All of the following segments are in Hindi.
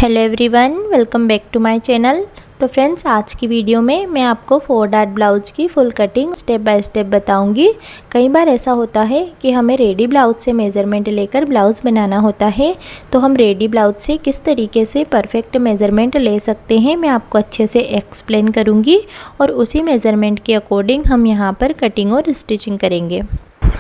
Hello everyone, welcome back to my channel. तो फ्रेंड्स, आज की वीडियो में मैं आपको 4 डार्ट ब्लाउज की full cutting step by step बताऊंगी। कई बार ऐसा होता है कि हमें रेडी ब्लाउज से मेज़रमेंट लेकर ब्लाउज़ बनाना होता है, तो हम रेडी ब्लाउज से किस तरीके से परफेक्ट मेज़रमेंट ले सकते हैं मैं आपको अच्छे से एक्सप्लेन करूँगी और उसी मेज़रमेंट के अकॉर्डिंग हम यहाँ पर कटिंग और स्टिचिंग करेंगे।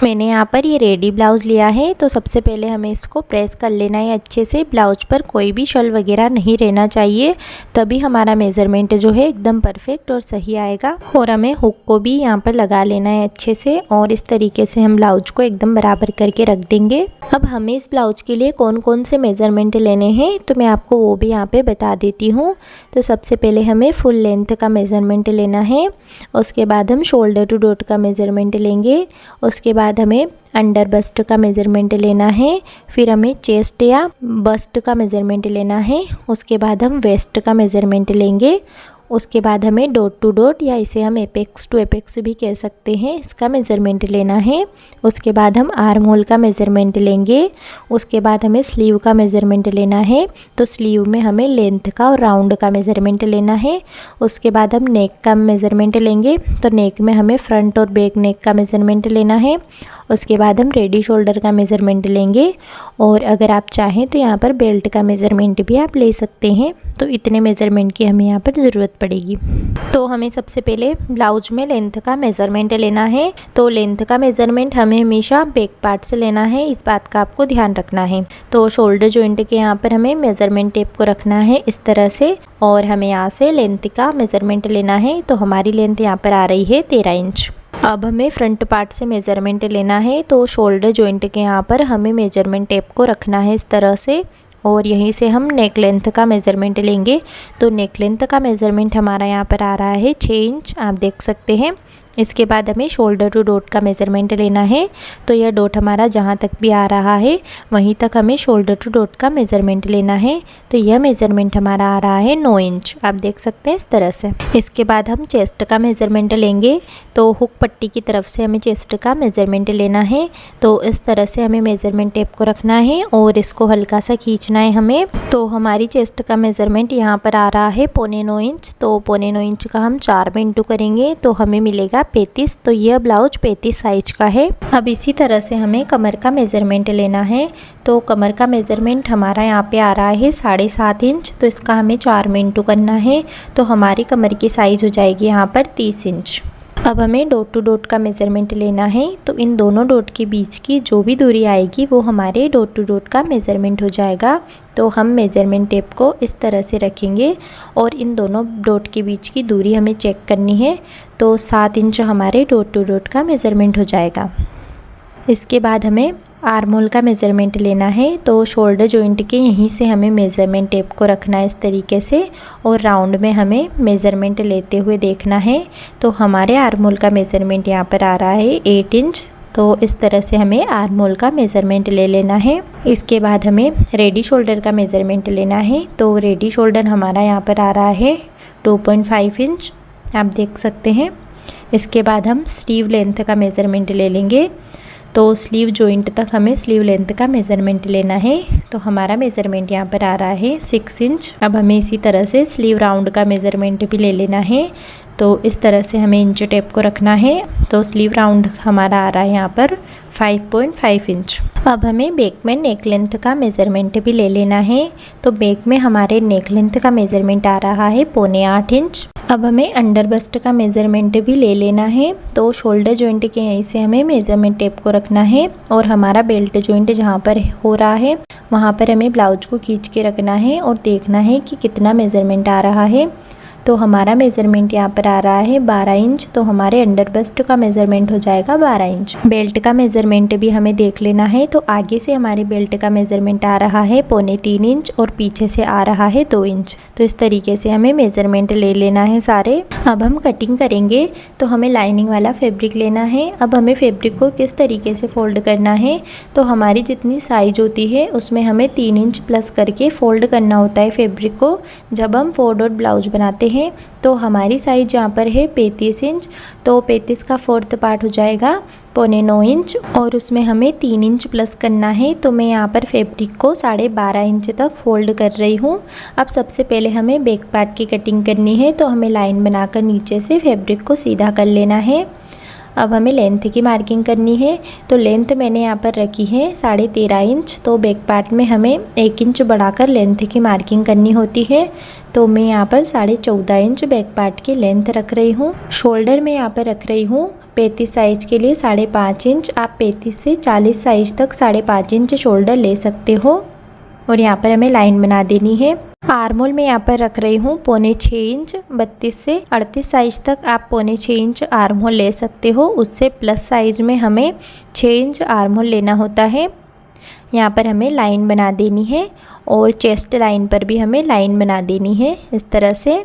मैंने यहाँ पर ये रेडी ब्लाउज़ लिया है, तो सबसे पहले हमें इसको प्रेस कर लेना है अच्छे से। ब्लाउज पर कोई भी शल वगैरह नहीं रहना चाहिए, तभी हमारा मेज़रमेंट जो है एकदम परफेक्ट और सही आएगा। और हमें हुक को भी यहाँ पर लगा लेना है अच्छे से, और इस तरीके से हम ब्लाउज को एकदम बराबर करके रख देंगे। अब हमें इस ब्लाउज के लिए कौन कौन से मेज़रमेंट लेने हैं तो मैं आपको वो भी यहाँ पर बता देती हूँ। तो सबसे पहले हमें फुल लेंथ का मेज़रमेंट लेना है, उसके बाद हम शोल्डर टू डॉट का मेज़रमेंट लेंगे, उसके बाद हमें अंडर बस्ट का मेज़रमेंट लेना है, फिर हमें चेस्ट या बस्ट का मेज़रमेंट लेना है, उसके बाद हम वेस्ट का मेज़रमेंट लेंगे, उसके बाद हमें डॉट टू डॉट या इसे हम एपेक्स टू एपेक्स भी कह सकते हैं, इसका मेज़रमेंट लेना है। उसके बाद हम आर्म होल का मेज़रमेंट लेंगे, उसके बाद हमें स्लीव का मेज़रमेंट लेना है, तो स्लीव में हमें लेंथ का और राउंड का मेज़रमेंट लेना है। उसके बाद हम नेक का मेज़रमेंट लेंगे, तो नेक में हमें फ्रंट और बैक नेक का मेज़रमेंट लेना है। उसके बाद हम रेडी शोल्डर का मेज़रमेंट लेंगे, और अगर आप चाहें तो यहाँ पर बेल्ट का मेज़रमेंट भी आप ले सकते हैं। तो इतने मेज़रमेंट की हमें यहाँ पर ज़रूरत पड़ेगी। तो हमें सबसे पहले ब्लाउज में लेंथ का मेज़रमेंट लेना है। तो लेंथ का मेज़रमेंट हमें हमेशा बैक पार्ट से लेना है, इस बात का आपको ध्यान रखना है। तो शोल्डर जॉइंट के यहाँ पर हमें मेज़रमेंट टेप को रखना है इस तरह से, और हमें यहाँ से लेंथ का मेज़रमेंट लेना है। तो हमारी लेंथ यहाँ पर आ रही है 13 इंच। अब हमें फ्रंट पार्ट से मेज़रमेंट लेना है, तो शोल्डर जॉइंट के यहाँ पर हमें मेज़रमेंट टेप को रखना है इस तरह से, और यहीं से हम नेक लेंथ का मेज़रमेंट लेंगे। तो नेक लेंथ का मेज़रमेंट हमारा यहाँ पर आ रहा है 6 इंच, आप देख सकते हैं। इसके बाद हमें शोल्डर टू डॉट का मेज़रमेंट लेना है, तो यह डॉट हमारा जहाँ तक भी आ रहा है वहीं तक हमें शोल्डर टू डॉट का मेज़रमेंट लेना है। तो यह मेज़रमेंट हमारा आ रहा है 9 इंच, आप देख सकते हैं इस तरह से। इसके बाद हम चेस्ट का मेज़रमेंट लेंगे, तो हुक पट्टी की तरफ से हमें चेस्ट का मेज़रमेंट लेना है। तो इस तरह से हमें मेज़रमेंट टेप को रखना है और इसको हल्का सा खींचना है हमें। तो हमारी चेस्ट का मेज़रमेंट यहाँ पर आ रहा है 9.25 इंच, तो 9.25 इंच का हम 4 में इंटू करेंगे तो हमें मिलेगा 35। तो यह ब्लाउज 35 साइज का है। अब इसी तरह से हमें कमर का मेज़रमेंट लेना है। तो कमर का मेज़रमेंट हमारा यहाँ पे आ रहा है 7.5 इंच, तो इसका हमें 4 में इंटू करना है, तो हमारी कमर की साइज़ हो जाएगी यहाँ पर 30 इंच। अब हमें डॉट टू डॉट का मेज़रमेंट लेना है, तो इन दोनों डॉट के बीच की जो भी दूरी आएगी वो हमारे डॉट टू डॉट का मेज़रमेंट हो जाएगा। तो हम मेज़रमेंट टेप को इस तरह से रखेंगे और इन दोनों डॉट के बीच की दूरी हमें चेक करनी है। तो 7 इंच हमारे डॉट टू डॉट का मेज़रमेंट हो जाएगा। इसके बाद हमें आर्म होल का मेज़रमेंट लेना है, तो शोल्डर जॉइंट के यहीं से हमें मेज़रमेंट टेप को रखना है इस तरीके से, और राउंड में हमें मेज़रमेंट लेते हुए देखना है। तो हमारे आर्म होल का मेज़रमेंट यहाँ पर आ रहा है 8 इंच, तो इस तरह से हमें आर्म होल का मेज़रमेंट ले लेना है। इसके बाद हमें रेडी शोल्डर का मेज़रमेंट लेना है, तो रेडी शोल्डर हमारा यहाँ पर आ रहा है 2.5 इंच, आप देख सकते हैं। इसके बाद हम स्लीव लेंथ का मेज़रमेंट ले लेंगे, तो स्लीव जॉइंट तक हमें स्लीव लेंथ का मेज़रमेंट लेना है। तो हमारा मेज़रमेंट यहाँ पर आ रहा है 6 इंच। अब हमें इसी तरह से स्लीव राउंड का मेज़रमेंट भी ले लेना है, तो इस तरह से हमें इंच टेप को रखना है। तो स्लीव राउंड हमारा आ रहा है यहाँ पर 5.5 इंच। अब हमें बैक में नेक लेंथ का मेज़रमेंट भी ले लेना है, तो बैक में हमारे नेक लेंथ का मेज़रमेंट आ रहा है 7.25 इंच। अब हमें अंडर बस्ट का मेज़रमेंट भी ले लेना है, तो शोल्डर जॉइंट के यहीं से हमें मेज़रमेंट टेप को रखना है, और हमारा बेल्ट जॉइंट जहाँ पर हो रहा है वहाँ पर हमें ब्लाउज को खींच के रखना है और देखना है कि कितना मेज़रमेंट आ रहा है। तो हमारा मेज़रमेंट यहाँ पर आ रहा है 12 इंच, तो हमारे अंडर बस्ट का मेज़रमेंट हो जाएगा 12 इंच। बेल्ट का मेज़रमेंट भी हमें देख लेना है, तो आगे से हमारे बेल्ट का मेज़रमेंट आ रहा है 2.25 इंच और पीछे से आ रहा है 2 इंच। तो इस तरीके से हमें मेज़रमेंट ले लेना है सारे। अब हम कटिंग करेंगे, तो हमें लाइनिंग वाला फैब्रिक लेना है। अब हमें फैब्रिक को किस तरीके से फोल्ड करना है, तो हमारी जितनी साइज होती है उसमें हमें 3 इंच प्लस करके फोल्ड करना होता है फैब्रिक को, जब हम 4 डॉट ब्लाउज बनाते हैं। तो हमारी साइज यहाँ पर है 35 इंच, तो 35 का 4th पार्ट हो जाएगा 9.25 इंच और उसमें हमें 3 इंच प्लस करना है। तो मैं यहाँ पर फैब्रिक को 12.5 इंच तक फोल्ड कर रही हूँ। अब सबसे पहले हमें बैक पार्ट की कटिंग करनी है, तो हमें लाइन बनाकर नीचे से फैब्रिक को सीधा कर लेना है। अब हमें लेंथ की मार्किंग करनी है, तो लेंथ मैंने यहाँ पर रखी है 13.5 इंच। तो बैक पार्ट में हमें 1 इंच बढ़ाकर लेंथ की मार्किंग करनी होती है। तो मैं यहाँ पर 14.5 इंच बैक पार्ट की लेंथ रख रही हूँ। शोल्डर में यहाँ पर रख रही हूँ 35 साइज के लिए 5.5 इंच। आप 35 से 40 साइज तक 5.5 इंच शोल्डर ले सकते हो। और यहाँ पर हमें लाइन बना देनी है। आर्मोल में यहाँ पर रख रही हूँ 5.25 इंच। 32 से 38 साइज तक आप 5.25 इंच आर्मोल ले सकते हो। उससे प्लस साइज में हमें 6 इंच आर्मोल लेना होता है। यहाँ पर हमें लाइन बना देनी है और चेस्ट लाइन पर भी हमें लाइन बना देनी है इस तरह से।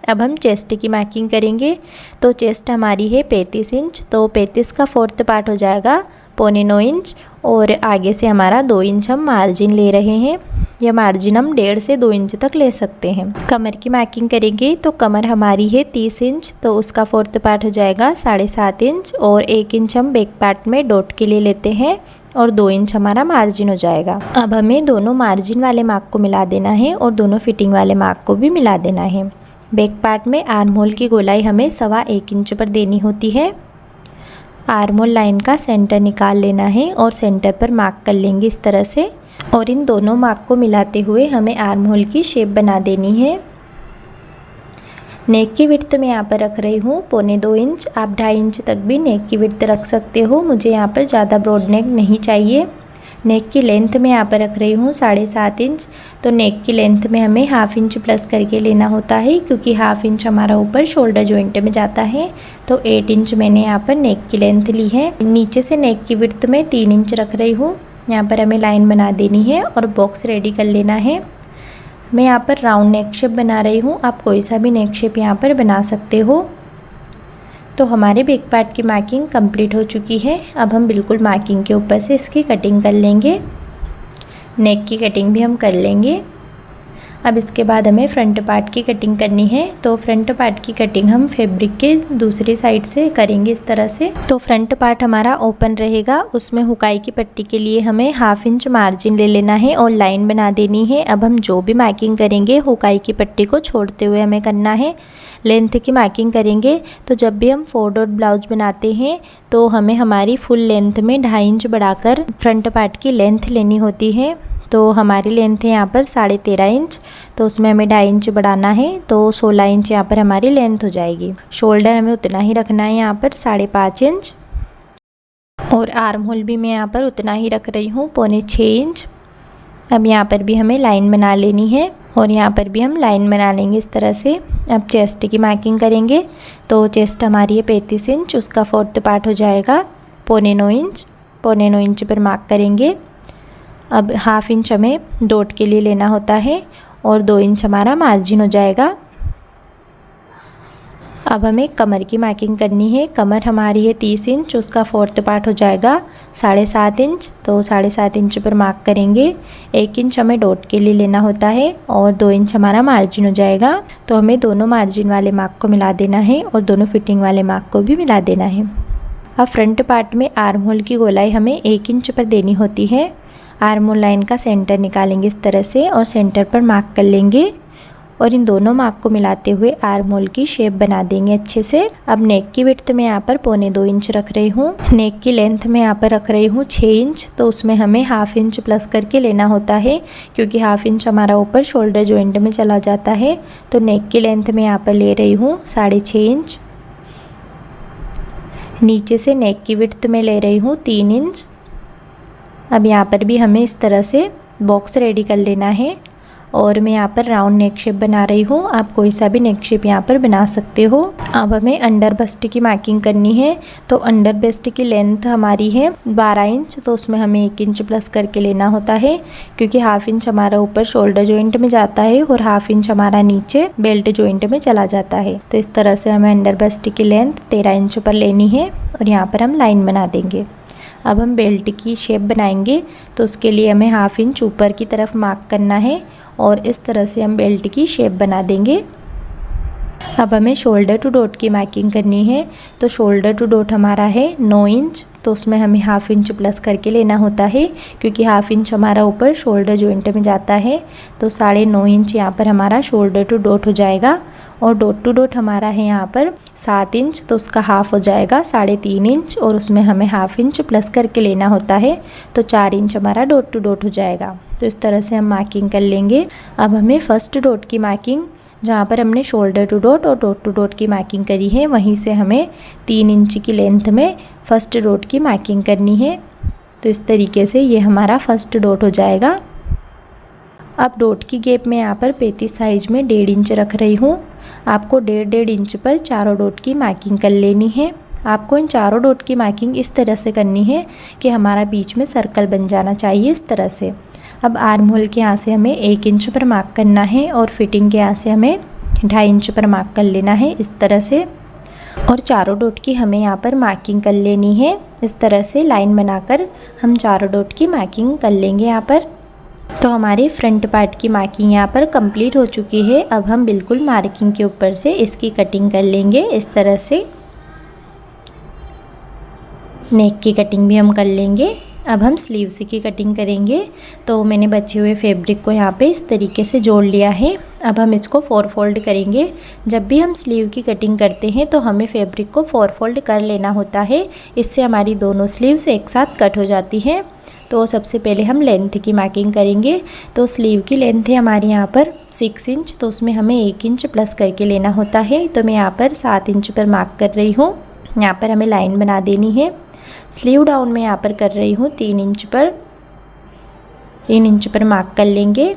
अब हम चेस्ट की मार्किंग करेंगे। तो चेस्ट हमारी है 35 इंच, तो 35 का 4th पार्ट हो जाएगा 9.25 इंच और आगे से हमारा 2 इंच हम मार्जिन ले रहे हैं। यह मार्जिन हम 1.5 से 2 इंच तक ले सकते हैं। कमर की मार्किंग करेंगे, तो कमर हमारी है 30 इंच, तो उसका 4th पार्ट हो जाएगा 7.5 इंच और 1 इंच हम बैक पार्ट में डॉट के लिए लेते हैं और 2 इंच हमारा मार्जिन हो जाएगा। अब हमें दोनों मार्जिन वाले मार्क को मिला देना है और दोनों फिटिंग वाले मार्क को भी मिला देना है। बैक पार्ट में आर्म होल की गोलाई हमें 1.25 इंच पर देनी होती है। आर्म होल लाइन का सेंटर निकाल लेना है और सेंटर पर मार्क कर लेंगे इस तरह से। और इन दोनों मार्क को मिलाते हुए हमें आर्म होल की शेप बना देनी है। नेक की विड्थ मैं यहाँ पर रख रही हूँ 2.25 इंच। आप 2.5 इंच तक भी नेक की विड्थ रख सकते हो। मुझे यहाँ पर ज़्यादा ब्रॉड नेक नहीं चाहिए। नेक की लेंथ में यहाँ पर रख रही हूँ 7.5 इंच। तो नेक की लेंथ में हमें 1/2 इंच प्लस करके लेना होता है, क्योंकि 1/2 इंच हमारा ऊपर शोल्डर जॉइंट में जाता है। तो 8 इंच मैंने यहाँ पर नेक की लेंथ ली है। नीचे से नेक की विड्थ में 3 इंच रख रही हूँ। यहाँ पर हमें लाइन बना देनी है और बॉक्स रेडी कर लेना है। मैं यहाँ पर राउंड नेक शेप बना रही हूँ, आप कोई सा भी नेक शेप यहाँ पर बना सकते हो। तो हमारे बैक पार्ट की मार्किंग कंप्लीट हो चुकी है। अब हम बिल्कुल मार्किंग के ऊपर से इसकी कटिंग कर लेंगे। नेक की कटिंग भी हम कर लेंगे। अब इसके बाद हमें फ्रंट पार्ट की कटिंग करनी है। तो फ्रंट पार्ट की कटिंग हम फैब्रिक के दूसरी साइड से करेंगे इस तरह से। तो फ्रंट पार्ट हमारा ओपन रहेगा, उसमें हुकाई की पट्टी के लिए हमें 1/2 इंच मार्जिन ले लेना है और लाइन बना देनी है। अब हम जो भी मार्किंग करेंगे हुकाई की पट्टी को छोड़ते हुए हमें करना है। लेंथ की मार्किंग करेंगे, तो जब भी हम 4 डॉट ब्लाउज बनाते हैं तो हमें हमारी फुल लेंथ में 2.5 इंच बढ़ाकर फ्रंट पार्ट की लेंथ लेनी होती है। तो हमारी लेंथ है यहाँ पर 13.5 इंच, तो उसमें हमें 2.5 इंच बढ़ाना है। तो 16 इंच यहाँ पर हमारी लेंथ हो जाएगी। शोल्डर हमें उतना ही रखना है यहाँ पर 5.5 इंच और आर्म होल भी मैं यहाँ पर उतना ही रख रही हूँ 6.25 इंच। अब यहाँ पर भी हमें लाइन बना लेनी है और यहाँ पर भी हम लाइन बना लेंगे इस तरह से। अब चेस्ट की मार्किंग करेंगे। तो चेस्ट हमारी है 35 इंच, उसका 4th पार्ट हो जाएगा 9.25 इंच। 9.25 इंच पर मार्क करेंगे। अब 1/2 इंच हमें डॉट के लिए लेना होता है और 2 इंच हमारा मार्जिन हो जाएगा। अब हमें कमर की मार्किंग करनी है। कमर हमारी है 30 इंच, उसका 4th पार्ट हो जाएगा 7.5 इंच। तो 7.5 इंच पर मार्क करेंगे। 1 इंच हमें डॉट के लिए लेना होता है और 2 इंच हमारा मार्जिन हो जाएगा। तो हमें दोनों मार्जिन वाले मार्क को मिला देना है और दोनों फिटिंग वाले मार्क को भी मिला देना है। अब फ्रंट पार्ट में आर्म होल की गोलाई हमें 1 इंच पर देनी होती है। आर्म होल लाइन का सेंटर निकालेंगे इस तरह से और सेंटर पर मार्क कर लेंगे और इन दोनों मार्क को मिलाते हुए आर्म होल की शेप बना देंगे अच्छे से। अब नेक की विड्थ में यहाँ पर 2.25 इंच रख रही हूँ। नेक की लेंथ में यहाँ पर रख रही हूँ 6 इंच। तो उसमें हमें 1/2 इंच प्लस करके लेना होता है, क्योंकि 1/2 इंच हमारा ऊपर शोल्डर जॉइंट में चला जाता है। तो नेक की लेंथ में यहाँ पर ले रही हूँ 6.5 इंच। नीचे से नेक की विड्थ में ले रही हूँ 3 इंच। अब यहाँ पर भी हमें इस तरह से बॉक्स रेडी कर लेना है और मैं यहाँ पर राउंड नेक शेप बना रही हूँ। आप कोई सा भी नेक शेप यहाँ पर बना सकते हो। अब हमें अंडर बस्ट की मार्किंग करनी है। तो अंडर बस्ट की लेंथ हमारी है 12 इंच। तो उसमें हमें 1 इंच प्लस करके लेना होता है, क्योंकि 1/2 इंच हमारा ऊपर शोल्डर जॉइंट में जाता है और 1/2 इंच हमारा नीचे बेल्ट जॉइंट में चला जाता है। तो इस तरह से हमें अंडर बस्ट की लेंथ 13 इंच पर लेनी है और यहाँ पर हम लाइन बना देंगे। अब हम बेल्ट की शेप बनाएंगे, तो उसके लिए हमें 1/2 इंच ऊपर की तरफ मार्क करना है और इस तरह से हम बेल्ट की शेप बना देंगे। अब हमें शोल्डर टू डॉट की मार्किंग करनी है। तो शोल्डर टू डॉट हमारा है 9 इंच, तो उसमें हमें हाफ इंच प्लस करके लेना होता है क्योंकि हाफ इंच हमारा ऊपर शोल्डर जॉइंट में जाता है। तो 9.5 इंच यहाँ पर हमारा शोल्डर टू डॉट हो जाएगा। और डॉट टू डॉट हमारा है यहाँ पर 7 इंच, तो उसका हाफ हो जाएगा 3.5 इंच, और उसमें हमें हाफ इंच प्लस करके लेना होता है। तो 4 इंच हमारा डॉट टू डॉट हो जाएगा। तो इस तरह से हम मार्किंग कर लेंगे। अब हमें फर्स्ट डॉट की मार्किंग, जहाँ पर हमने शोल्डर टू डॉट और डॉट टू डॉट की मार्किंग करी है, वहीं से हमें 3 इंच की लेंथ में फर्स्ट डॉट की मार्किंग करनी है। तो इस तरीके से ये हमारा फर्स्ट डॉट हो जाएगा। अब डॉट की गैप में यहाँ पर 35 साइज में 1.5 इंच रख रही हूँ। आपको 1.5 इंच पर चारों डॉट की मार्किंग कर लेनी है। आपको इन चारों डॉट की मार्किंग इस तरह से करनी है कि हमारा बीच में सर्कल बन जाना चाहिए, इस तरह से। अब आर्म होल के यहाँ से हमें 1 इंच पर मार्क करना है और फिटिंग के यहाँ से हमें 2.5 इंच पर मार्क कर लेना है, इस तरह से। और चारों डॉट की हमें यहाँ पर मार्किंग कर लेनी है। इस तरह से लाइन बनाकर हम चारों डॉट की मार्किंग कर लेंगे यहाँ पर। तो हमारी फ्रंट पार्ट की मार्किंग यहाँ पर कंप्लीट हो चुकी है। अब हम बिल्कुल मार्किंग के ऊपर से इसकी कटिंग कर लेंगे, इस तरह से। नेक की कटिंग भी हम कर लेंगे। अब हम स्लीव्स की कटिंग करेंगे। तो मैंने बचे हुए फैब्रिक को यहाँ पे इस तरीके से जोड़ लिया है। अब हम इसको 4 फोल्ड करेंगे। जब भी हम स्लीव की कटिंग करते हैं तो हमें फैब्रिक को 4 फोल्ड कर लेना होता है, इससे हमारी दोनों स्लीव्स एक साथ कट हो जाती हैं। तो सबसे पहले हम लेंथ की मार्किंग करेंगे। तो स्लीव की लेंथ है हमारी यहाँ पर 6 इंच, तो उसमें हमें 1 इंच प्लस करके लेना होता है। तो मैं यहाँ पर 7 इंच पर मार्क कर रही हूँ। यहाँ पर हमें लाइन बना देनी है। स्लीव डाउन में यहाँ पर कर रही हूँ 3 इंच पर, 3 इंच पर मार्क कर लेंगे।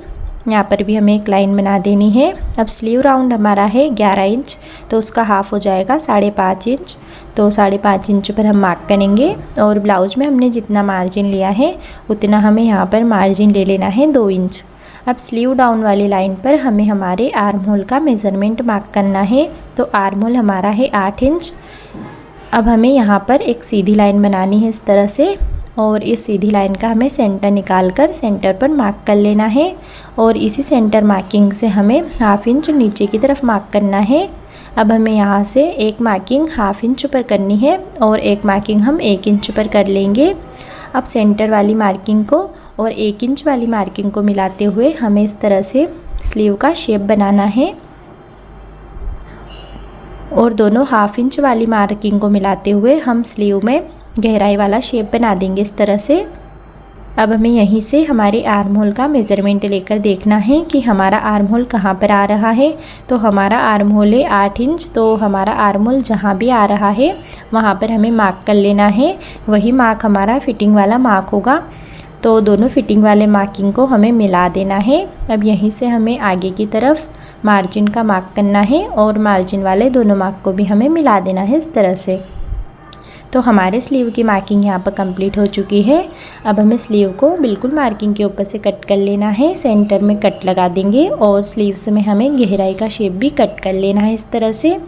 यहाँ पर भी हमें एक लाइन बना देनी है। अब स्लीव राउंड हमारा है 11 इंच, तो उसका हाफ हो जाएगा 5.5 इंच। तो 5.5 इंच पर हम मार्क करेंगे। और ब्लाउज में हमने जितना मार्जिन लिया है उतना हमें यहाँ पर मार्जिन ले लेना है 2 इंच। अब स्लीव डाउन वाली लाइन पर हमें हमारे आर्म होल का मेज़रमेंट मार्क करना है। तो आर्म होल हमारा है 8 इंच। अब हमें यहाँ पर एक सीधी लाइन बनानी है, इस तरह से। और इस सीधी लाइन का हमें सेंटर निकाल कर सेंटर पर मार्क कर लेना है। और इसी सेंटर मार्किंग से हमें हाफ इंच नीचे की तरफ मार्क करना है। अब हमें यहाँ से एक मार्किंग हाफ इंच पर करनी है और एक मार्किंग हम 1 इंच पर कर लेंगे। अब सेंटर वाली मार्किंग को और 1 इंच वाली मार्किंग को मिलाते हुए हमें इस तरह से स्लीव का शेप बनाना है। और दोनों हाफ इंच वाली मार्किंग को मिलाते हुए हम स्लीव में गहराई वाला शेप बना देंगे, इस तरह से। अब हमें यहीं से हमारे आर्म होल का मेज़रमेंट लेकर देखना है कि हमारा आर्म होल कहाँ पर आ रहा है। तो हमारा आर्म होल है 8 इंच, तो हमारा आर्म होल जहाँ भी आ रहा है वहाँ पर हमें मार्क कर लेना है। वही मार्क हमारा फिटिंग वाला मार्क होगा। तो दोनों फिटिंग वाले मार्किंग को हमें मिला देना है। अब यहीं से हमें आगे की तरफ मार्जिन का मार्क करना है और मार्जिन वाले दोनों मार्क को भी हमें मिला देना है, इस तरह से। तो हमारे स्लीव की मार्किंग यहाँ पर कंप्लीट हो चुकी है। अब हमें स्लीव को बिल्कुल मार्किंग के ऊपर से कट कर लेना है। सेंटर में कट लगा देंगे और स्लीव्स में हमें गहराई का शेप भी कट कर लेना है, इस तरह से।